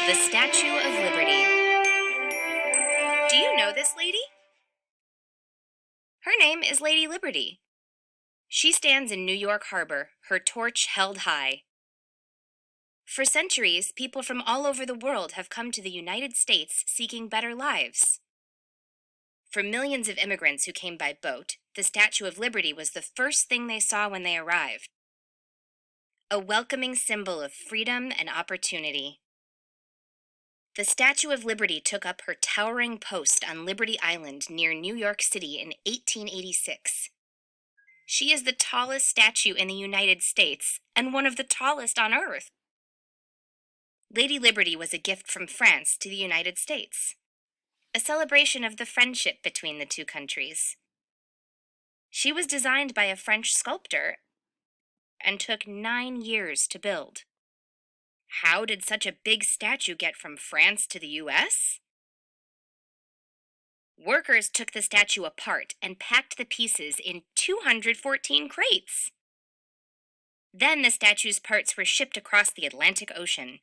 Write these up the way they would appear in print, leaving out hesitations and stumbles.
The Statue of Liberty. Do you know this lady? Her name is Lady Liberty. She stands in New York Harbor, her torch held high. For centuries, people from all over the world have come to the United States seeking better lives. For millions of immigrants who came by boat, the Statue of Liberty was the first thing they saw when they arrived. A welcoming symbol of freedom and opportunity. The Statue of Liberty took up her towering post on Liberty Island near New York City in 1886. She is the tallest statue in the United States and one of the tallest on Earth. Lady Liberty was a gift from France to the United States, a celebration of the friendship between the two countries. She was designed by a French sculptor and took 9 years to build. How did such a big statue get from France to the US? Workers took the statue apart and packed the pieces in 214 crates. Then the statue's parts were shipped across the Atlantic Ocean.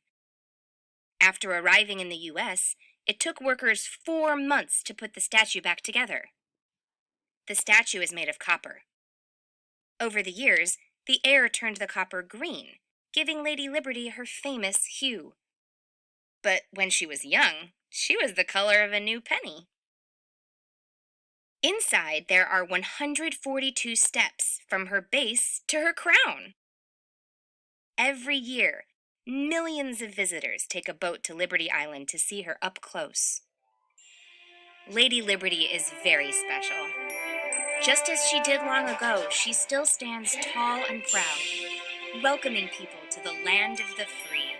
After arriving in the US, it took workers 4 months to put the statue back together. The statue is made of copper. Over the years, the air turned the copper green, giving Lady Liberty her famous hue. But when she was young, she was the color of a new penny. Inside, there are 142 steps from her base to her crown. Every year, millions of visitors take a boat to Liberty Island to see her up close. Lady Liberty is very special. Just as she did long ago, she still stands tall and proud, welcoming people to the land of the free.